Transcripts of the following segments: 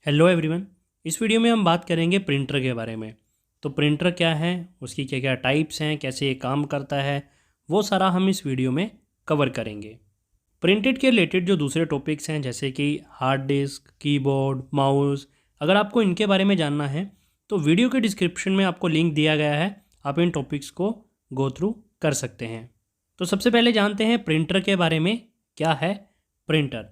Hello everyone. इस video में हम बात करेंगे प्रिंटर के बारे में। तो प्रिंटर क्या है, उसकी क्या क्या टाइप्स हैं, कैसे ये काम करता है, वो सारा हम इस वीडियो में कवर करेंगे। प्रिंटेड के रिलेटेड जो दूसरे टॉपिक्स हैं जैसे कि हार्ड डिस्क, कीबोर्ड, माउस, अगर आपको इनके बारे में जानना है तो वीडियो के डिस्क्रिप्शन में आपको लिंक दिया गया है, आप इन टॉपिक्स को गो थ्रू कर सकते हैं। तो सबसे पहले जानते हैं प्रिंटर के बारे में। क्या है प्रिंटर?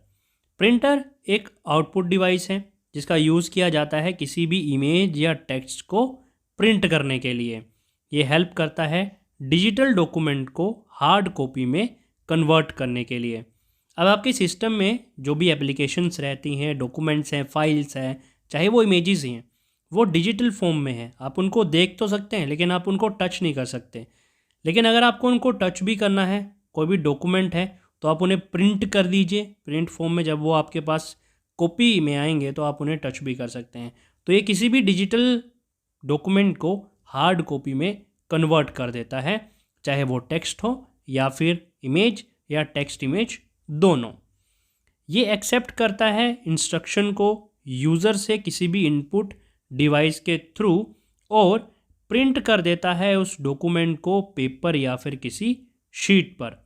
प्रिंटर एक आउटपुट डिवाइस है जिसका यूज़ किया जाता है किसी भी इमेज या टेक्स्ट को प्रिंट करने के लिए। ये हेल्प करता है डिजिटल डॉक्यूमेंट को हार्ड कॉपी में कन्वर्ट करने के लिए। अब आपके सिस्टम में जो भी एप्लीकेशंस रहती हैं, डॉक्यूमेंट्स हैं, फाइल्स हैं, चाहे वो इमेजेस हैं, वो डिजिटल फॉर्म में है। आप उनको देख तो सकते हैं लेकिन आप उनको टच नहीं कर सकते। लेकिन अगर आपको उनको टच भी करना है, कोई भी डॉक्यूमेंट है, तो आप उन्हें प्रिंट कर दीजिए प्रिंट फॉर्म में। जब वो आपके पास कॉपी में आएंगे तो आप उन्हें टच भी कर सकते हैं। तो ये किसी भी डिजिटल डॉक्यूमेंट को हार्ड कॉपी में कन्वर्ट कर देता है, चाहे वो टेक्स्ट हो या फिर इमेज या टेक्स्ट इमेज दोनों। ये एक्सेप्ट करता है इंस्ट्रक्शन को यूज़र से किसी भी इनपुट डिवाइस के थ्रू और प्रिंट कर देता है उस डॉक्यूमेंट को पेपर या फिर किसी शीट पर।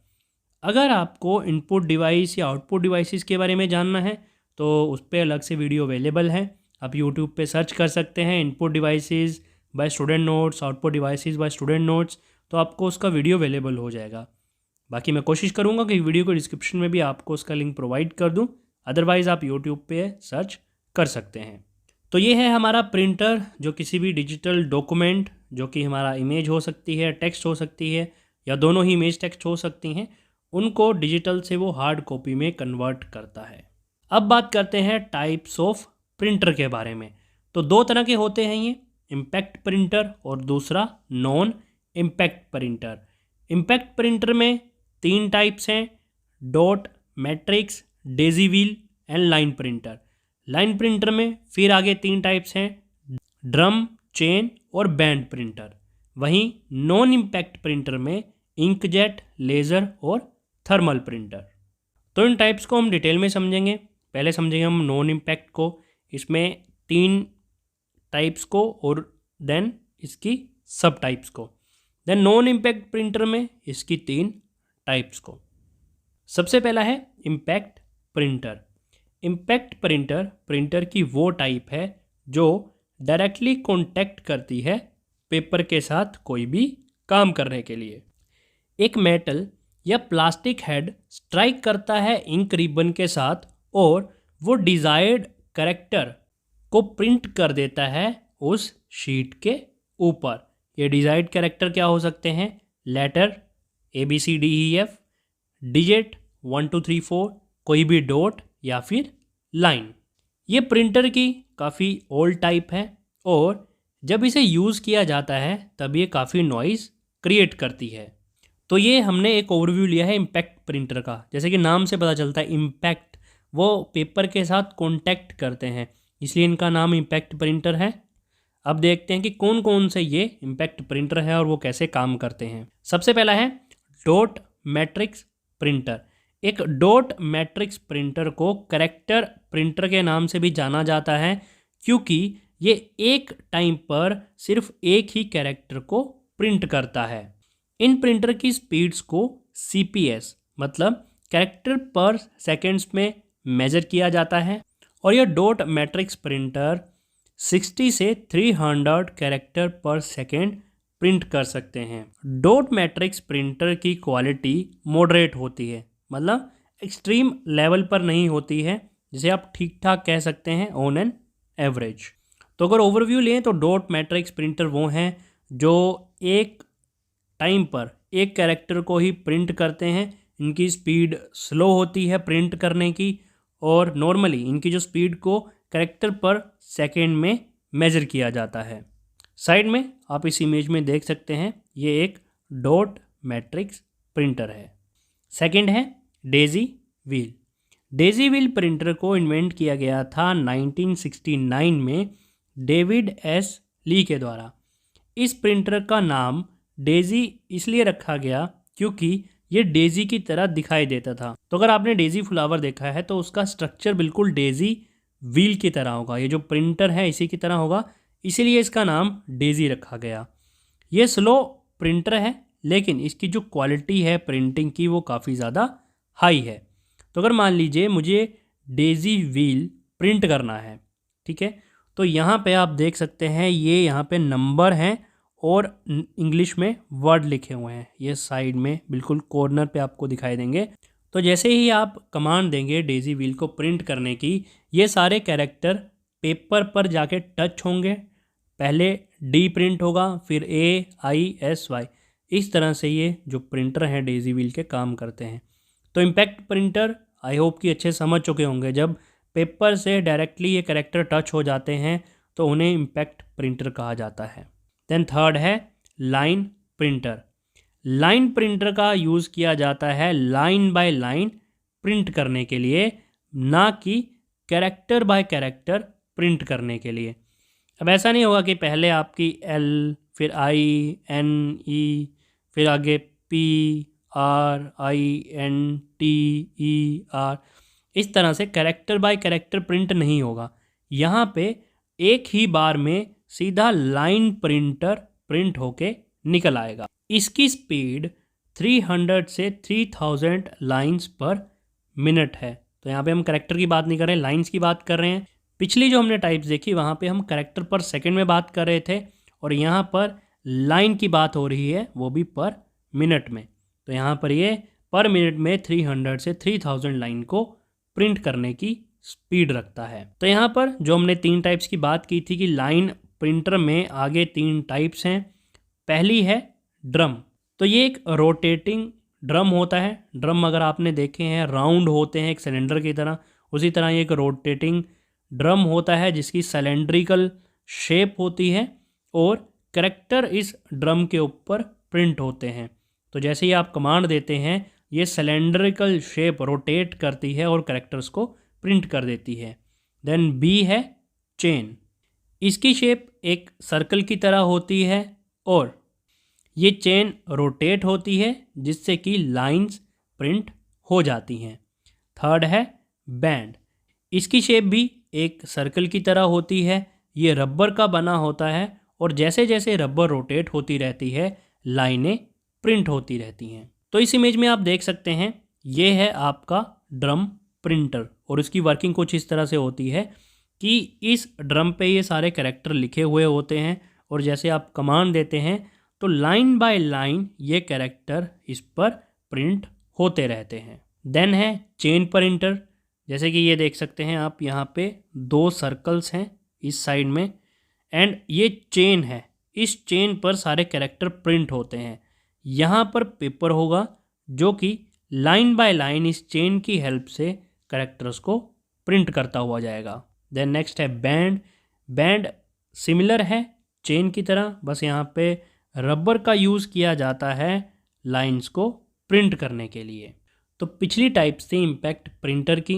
अगर आपको इनपुट डिवाइस या आउटपुट डिवाइसेस के बारे में जानना है तो उस पर अलग से वीडियो अवेलेबल है। आप यूट्यूब पे सर्च कर सकते हैं input devices by student notes, output devices by student notes, तो आपको उसका वीडियो अवेलेबल हो जाएगा। बाकी मैं कोशिश करूँगा कि वीडियो के डिस्क्रिप्शन में भी आपको उसका लिंक प्रोवाइड कर दूँ, अदरवाइज़ आप यूट्यूब पे सर्च कर सकते हैं। तो ये है हमारा प्रिंटर, जो किसी भी डिजिटल डॉक्यूमेंट, जो कि हमारा इमेज हो सकती है, टेक्स्ट हो सकती है, या दोनों ही इमेज टेक्स्ट हो सकती हैं, उनको डिजिटल से वो हार्ड कॉपी में कन्वर्ट करता है। अब बात करते हैं टाइप्स ऑफ प्रिंटर के बारे में। तो दो तरह के होते हैं ये, इम्पैक्ट प्रिंटर और दूसरा non impact printer. Impact printer में तीन टाइप्स हैं, dot, matrix, Daisy wheel and line printer. Line printer में फिर आगे तीन टाइप्स हैं, ड्रम, चेन और बैंड प्रिंटर। वहीं नॉन इम्पैक्ट प्रिंटर में इंकजेट, लेज़र और थर्मल प्रिंटर। तो इन टाइप्स को हम डिटेल में समझेंगे। पहले समझेंगे हम नॉन इम्पैक्ट को, इसमें तीन टाइप्स को और देन इसकी सब टाइप्स को। देन नॉन इम्पैक्ट प्रिंटर में इसकी तीन टाइप्स को। सबसे पहला है impact printer. Impact printer printer की वो टाइप है जो डायरेक्टली कॉन्टैक्ट करती है पेपर के साथ कोई भी काम करने के लिए। एक मेटल या प्लास्टिक हेड स्ट्राइक करता है इंक रिबन के साथ और वो डिज़ायर्ड कैरेक्टर को प्रिंट कर देता है उस शीट के ऊपर। ये डिज़ायर्ड कैरेक्टर क्या हो सकते हैं? लेटर ABCDEF, डिजिट 1 2 3 4, कोई भी डॉट या फिर लाइन। ये प्रिंटर की काफ़ी ओल्ड टाइप है और जब इसे यूज़ किया जाता है तब ये काफ़ी नॉइज़ क्रिएट करती है। तो ये हमने एक ओवरव्यू लिया है इम्पैक्ट प्रिंटर का। जैसे कि नाम से पता चलता है इम्पैक्ट, वो पेपर के साथ कॉन्टैक्ट करते हैं, इसलिए इनका नाम इम्पैक्ट प्रिंटर है। अब देखते हैं कि कौन कौन से ये इम्पैक्ट प्रिंटर है और वो कैसे काम करते हैं। सबसे पहला है डॉट मैट्रिक्स प्रिंटर। एक डॉट मैट्रिक्स प्रिंटर को कैरेक्टर प्रिंटर के नाम से भी जाना जाता है क्योंकि ये एक टाइम पर सिर्फ एक ही कैरेक्टर को प्रिंट करता है। इन प्रिंटर की स्पीड्स को CPS मतलब कैरेक्टर पर सेकेंड्स में मेजर किया जाता है और यह डॉट मैट्रिक्स प्रिंटर 60 से 300 कैरेक्टर पर सेकेंड प्रिंट कर सकते हैं। डॉट मैट्रिक्स प्रिंटर की क्वालिटी मॉडरेट होती है, मतलब एक्सट्रीम लेवल पर नहीं होती है, जिसे आप ठीक ठाक कह सकते हैं ऑन एन एवरेज। तो अगर ओवरव्यू लें तो डॉट मैट्रिक्स प्रिंटर वो हैं जो एक टाइम पर एक कैरेक्टर को ही प्रिंट करते हैं। इनकी स्पीड स्लो होती है प्रिंट करने की और नॉर्मली इनकी जो स्पीड को कैरेक्टर पर सेकेंड में मेजर किया जाता है। साइड में आप इस इमेज में देख सकते हैं, ये एक डॉट मैट्रिक्स प्रिंटर है। सेकंड है Daisy wheel. Daisy wheel printer को इन्वेंट किया गया था 1969 में डेविड एस ली के द्वारा। इस प्रिंटर का नाम डेजी इसलिए रखा गया क्योंकि ये डेजी की तरह दिखाई देता था। तो अगर आपने डेजी फ्लावर देखा है तो उसका स्ट्रक्चर बिल्कुल डेजी व्हील की तरह होगा, ये जो प्रिंटर है इसी की तरह होगा, इसीलिए इसका नाम डेजी रखा गया। ये स्लो प्रिंटर है लेकिन इसकी जो क्वालिटी है प्रिंटिंग की वो काफ़ी ज़्यादा हाई है। तो अगर मान लीजिए मुझे डेजी व्हील प्रिंट करना है, ठीक है, तो यहाँ पे आप देख सकते हैं ये यहाँ पे नंबर हैं और इंग्लिश में वर्ड लिखे हुए हैं, ये साइड में बिल्कुल कॉर्नर पे आपको दिखाई देंगे। तो जैसे ही आप कमांड देंगे डेजी व्हील को प्रिंट करने की, ये सारे कैरेक्टर पेपर पर जाके टच होंगे। पहले डी प्रिंट होगा, फिर ए आई एस वाई, इस तरह से ये जो प्रिंटर हैं डेजी व्हील के काम करते हैं। तो इम्पैक्ट प्रिंटर आई होप कि अच्छे समझ चुके होंगे, जब पेपर से डायरेक्टली ये कैरेक्टर टच हो जाते हैं तो उन्हें इम्पैक्ट प्रिंटर कहा जाता है। देन थर्ड है लाइन प्रिंटर। लाइन प्रिंटर का यूज़ किया जाता है लाइन बाय लाइन प्रिंट करने के लिए, ना कि कैरेक्टर बाय कैरेक्टर प्रिंट करने के लिए। अब ऐसा नहीं होगा कि पहले आपकी एल, फिर आई एन ई, फिर आगे P R I N T E R, इस तरह से कैरेक्टर बाय कैरेक्टर प्रिंट नहीं होगा। यहाँ पे एक ही बार में सीधा लाइन प्रिंटर प्रिंट होके निकल आएगा। इसकी स्पीड 300 से 3000 लाइंस पर मिनट है। तो यहाँ पे हम कैरेक्टर की बात नहीं कर रहे हैं, लाइंस की बात कर रहे हैं। पिछली जो हमने टाइप्स देखी वहाँ पे हम कैरेक्टर पर सेकंड में बात कर रहे थे, और यहाँ पर लाइन की बात हो रही है, वो भी पर मिनट में। तो यहाँ पर ये पर मिनट में 300 से 3000 लाइन को प्रिंट करने की स्पीड रखता है। तो यहाँ पर जो हमने 3 टाइप्स की बात की थी कि लाइन प्रिंटर में आगे 3 टाइप्स हैं। पहली है ड्रम। तो ये एक रोटेटिंग ड्रम होता है। ड्रम अगर आपने देखे हैं राउंड होते हैं एक सिलेंडर की तरह, उसी तरह ये एक रोटेटिंग ड्रम होता है जिसकी सिलेंड्रिकल शेप होती है और कैरेक्टर इस ड्रम के ऊपर प्रिंट होते हैं। तो जैसे ही आप कमांड देते हैं ये सिलेंड्रिकल शेप रोटेट करती है और कैरेक्टर्स को प्रिंट कर देती है। देन बी है चेन। इसकी शेप एक सर्कल की तरह होती है और ये चेन रोटेट होती है जिससे कि लाइंस प्रिंट हो जाती हैं। थर्ड है बैंड। इसकी शेप भी एक सर्कल की तरह होती है, ये रबर का बना होता है और जैसे जैसे रबर रोटेट होती रहती है लाइनें प्रिंट होती रहती हैं। तो इस इमेज में आप देख सकते हैं ये है आपका ड्रम प्रिंटर और इसकी वर्किंग कुछ इस तरह से होती है कि इस ड्रम पे ये सारे कैरेक्टर लिखे हुए होते हैं और जैसे आप कमांड देते हैं तो लाइन बाय लाइन ये कैरेक्टर इस पर प्रिंट होते रहते हैं। देन है चेन प्रिंटर। जैसे कि ये देख सकते हैं आप, यहाँ पे 2 सर्कल्स हैं इस साइड में एंड ये चेन है, इस चेन पर सारे कैरेक्टर प्रिंट होते हैं। यहाँ पर पेपर होगा जो कि लाइन बाय लाइन इस चेन की हेल्प से कैरेक्टर्स को प्रिंट करता हुआ जाएगा। देन नेक्स्ट है बैंड। बैंड सिमिलर है चेन की तरह, बस यहाँ पे रबर का यूज़ किया जाता है लाइंस को प्रिंट करने के लिए। तो पिछली टाइप थी इम्पैक्ट प्रिंटर की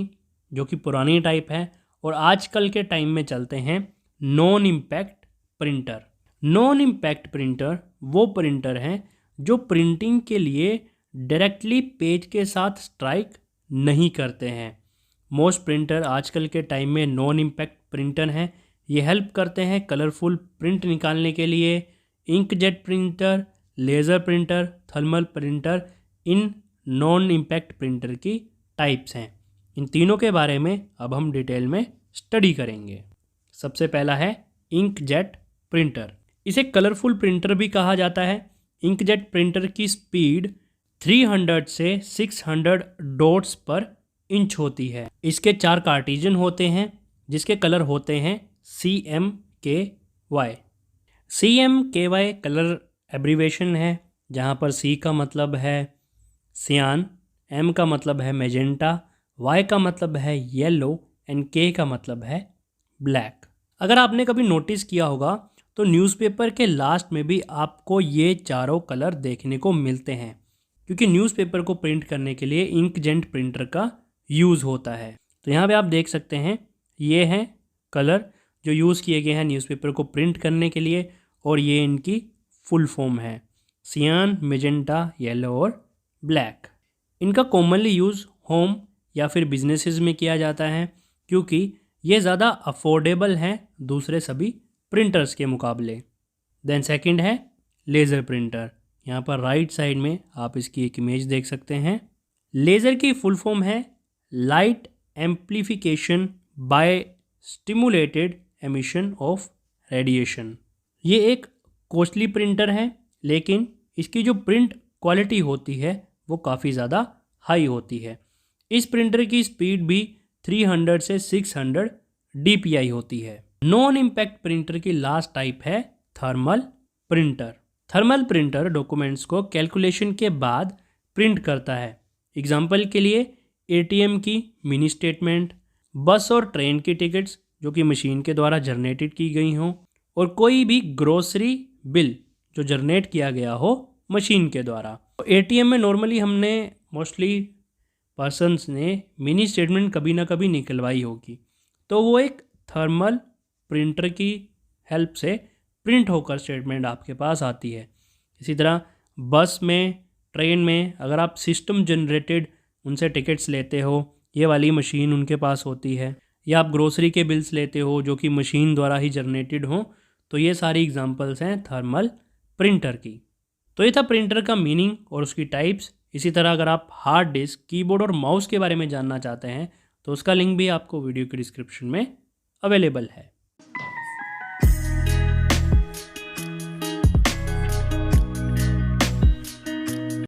जो कि पुरानी टाइप है, और आजकल के टाइम में चलते हैं non impact printer. Non impact printer वो प्रिंटर हैं जो प्रिंटिंग के लिए डायरेक्टली पेज के साथ स्ट्राइक नहीं करते हैं। मोस्ट प्रिंटर आजकल के टाइम में नॉन इम्पैक्ट प्रिंटर हैं। ये हेल्प करते हैं कलरफुल प्रिंट निकालने के लिए। Inkjet printer, laser printer, thermal printer in non impact printer की टाइप्स हैं। इन तीनों के बारे में अब हम डिटेल में स्टडी करेंगे। सबसे पहला है इंकजेट प्रिंटर। इसे कलरफुल प्रिंटर भी कहा जाता है। इंकजेट प्रिंटर की स्पीड 300 से 600 डॉट्स पर इंच होती है। इसके 4 कार्टिजन होते हैं जिसके कलर होते हैं CMKY। CMKY कलर एब्रीवेशन है, जहाँ पर C का मतलब है सियान, M का मतलब है मैजेंटा, Y का मतलब है येलो एंड K का मतलब है ब्लैक। अगर आपने कभी नोटिस किया होगा तो न्यूज़पेपर के लास्ट में भी आपको ये चारों कलर देखने को मिलते हैं, क्योंकि न्यूज़पेपर को प्रिंट करने के लिए इंकजेट प्रिंटर का यूज़ होता है। तो यहाँ पे आप देख सकते हैं ये हैं कलर जो यूज़ किए गए हैं न्यूज़पेपर को प्रिंट करने के लिए, और ये इनकी फुल फॉर्म है सियान, मैजेंटा, येलो और ब्लैक। इनका कॉमनली यूज़ होम या फिर बिजनेसेस में किया जाता है, क्योंकि ये ज़्यादा अफोर्डेबल हैं दूसरे सभी प्रिंटर्स के मुकाबले। देन सेकंड है लेज़र प्रिंटर। यहाँ पर राइट साइड में आप इसकी एक इमेज देख सकते हैं। लेज़र की फुल फॉर्म है light amplification by stimulated emission of radiation. ये एक कॉस्टली प्रिंटर है, लेकिन इसकी जो प्रिंट क्वालिटी होती है वो काफ़ी ज़्यादा हाई होती है। इस प्रिंटर की स्पीड भी 300 से 600 DPI होती है। नॉन इम्पैक्ट प्रिंटर की लास्ट टाइप है thermal printer. Thermal printer documents को कैलकुलेशन के बाद प्रिंट करता है। एग्जाम्पल के लिए ATM की मिनी स्टेटमेंट, बस और ट्रेन की टिकट्स जो कि मशीन के द्वारा जनरेटेड की गई हों, और कोई भी ग्रोसरी बिल जो जनरेट किया गया हो मशीन के द्वारा। ATM में नॉर्मली हमने मोस्टली पर्सन्स ने मिनी स्टेटमेंट कभी ना कभी निकलवाई होगी, तो वो एक थर्मल प्रिंटर की हेल्प से प्रिंट होकर स्टेटमेंट आपके पास आती है। इसी तरह बस में, ट्रेन में अगर आप सिस्टम जनरेटेड उनसे टिकट्स लेते हो, ये वाली मशीन उनके पास होती है, या आप ग्रोसरी के बिल्स लेते हो जो कि मशीन द्वारा ही जनरेटेड हो, तो ये सारी एग्जांपल्स हैं थर्मल प्रिंटर की। तो ये था प्रिंटर का मीनिंग और उसकी टाइप्स। इसी तरह अगर आप हार्ड डिस्क, कीबोर्ड और माउस के बारे में जानना चाहते हैं तो उसका लिंक भी आपको वीडियो के डिस्क्रिप्शन में अवेलेबल है।